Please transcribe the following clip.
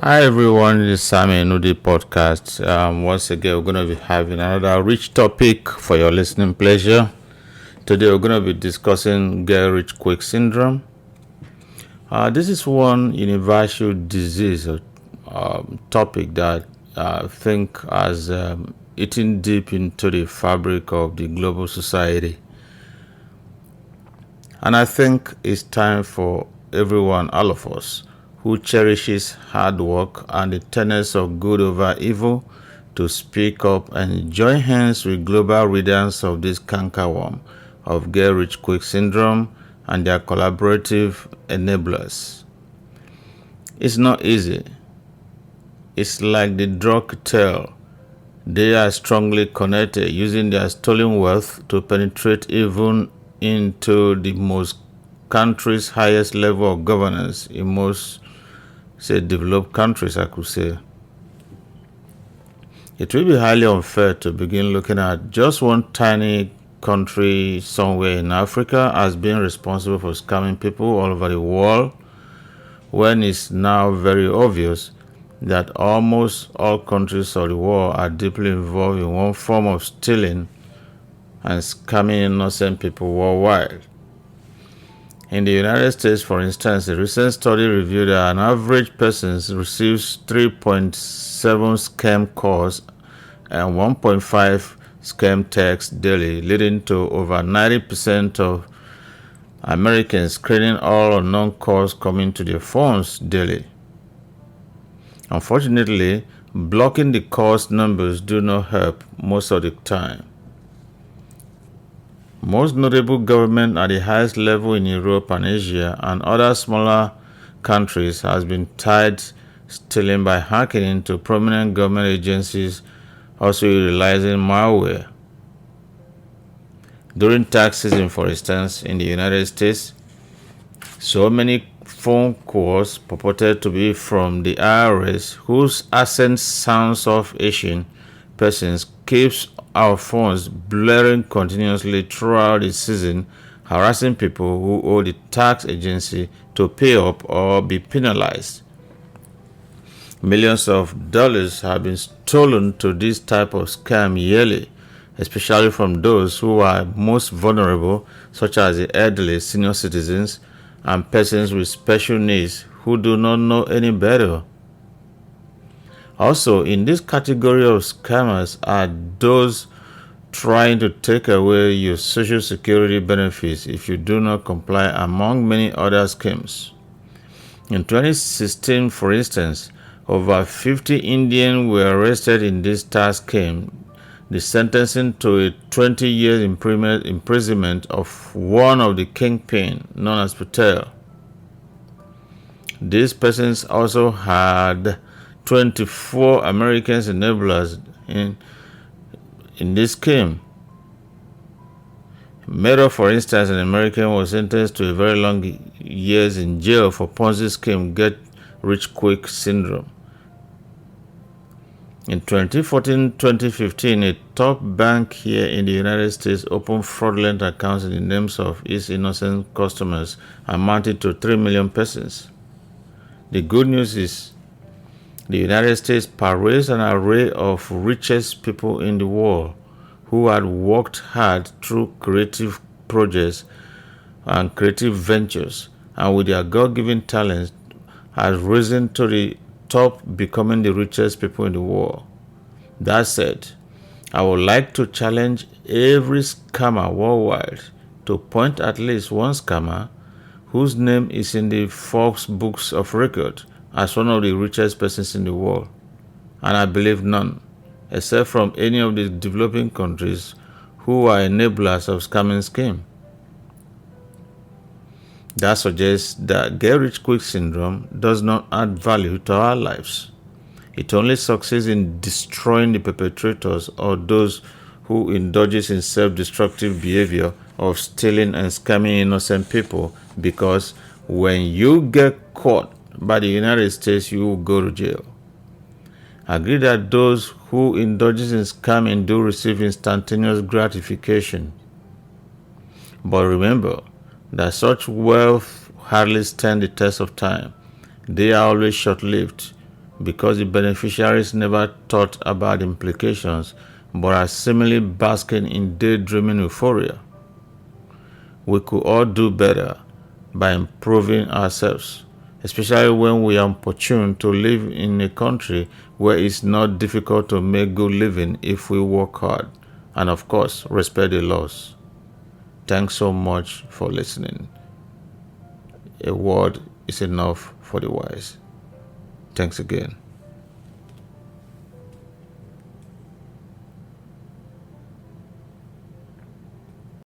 Hi everyone, this is Sam Enudi Podcast. Once again, we're going to be having another rich topic for your listening pleasure. Today, we're going to be discussing get rich quick syndrome. This is one universal disease or topic that I think has eaten deep into the fabric of the global society. And I think it's time for everyone, all of us, who cherishes hard work and the tenets of good over evil to speak up and join hands with global readers of this cankerworm of get rich quick syndrome and their collaborative enablers. It's not easy. It's like the drug cartel. They are strongly connected, using their stolen wealth to penetrate even into the most country's highest level of governance in most, say, developed countries, I could say. It will be highly unfair to begin looking at just one tiny country somewhere in Africa as being responsible for scamming people all over the world, when it's now very obvious that almost all countries of the world are deeply involved in one form of stealing and scamming innocent people worldwide. In the United States, for instance, a recent study revealed that an average person receives 3.7 scam calls and 1.5 scam texts daily, leading to over 90% of Americans screening all unknown calls coming to their phones daily. Unfortunately, blocking the calls numbers do not help most of the time. Most notable government at the highest level in Europe and Asia and other smaller countries has been tied stealing by hacking into prominent government agencies, also utilizing malware. During tax season, for instance, in the United States, so many phone calls purported to be from the IRS, whose accent sounds of Asian persons, keeps our phones blaring continuously throughout the season, harassing people who owe the tax agency to pay up or be penalized. Millions of dollars have been stolen to this type of scam yearly, especially from those who are most vulnerable, such as the elderly, senior citizens, and persons with special needs who do not know any better. Also, in this category of scammers are those trying to take away your social security benefits if you do not comply, among many other schemes. In 2016, for instance, over 50 Indians were arrested in this tax scheme, the sentencing to a 20-year imprisonment of one of the kingpin, known as Patel. These persons also had 24 American enablers in this scheme. Mero, for instance, an American, was sentenced to a very long years in jail for Ponzi scheme get rich quick syndrome. In 2014-2015, a top bank here in the United States opened fraudulent accounts in the names of its innocent customers, amounting to 3 million persons. The good news is the United States parades an array of richest people in the world who had worked hard through creative projects and creative ventures, and with their God-given talents has risen to the top, becoming the richest people in the world. That said, I would like to challenge every scammer worldwide to point at least one scammer whose name is in the Forbes books of record as one of the richest persons in the world, and I believe none, except from any of the developing countries who are enablers of scamming scheme. That suggests that get rich quick syndrome does not add value to our lives. It only succeeds in destroying the perpetrators or those who indulges in self-destructive behavior of stealing and scamming innocent people, because when you get caught by the United States, you will go to jail. I agree that those who indulges in scamming do receive instantaneous gratification. But remember that such wealth hardly stand the test of time. They are always short-lived. because the beneficiaries never thought about the implications but are seemingly basking in daydreaming euphoria. We could all do better by improving ourselves, especially when we are opportune to live in a country where it's not difficult to make good living if we work hard and, of course, respect the laws. Thanks so much for listening. A word is enough for the wise. Thanks again.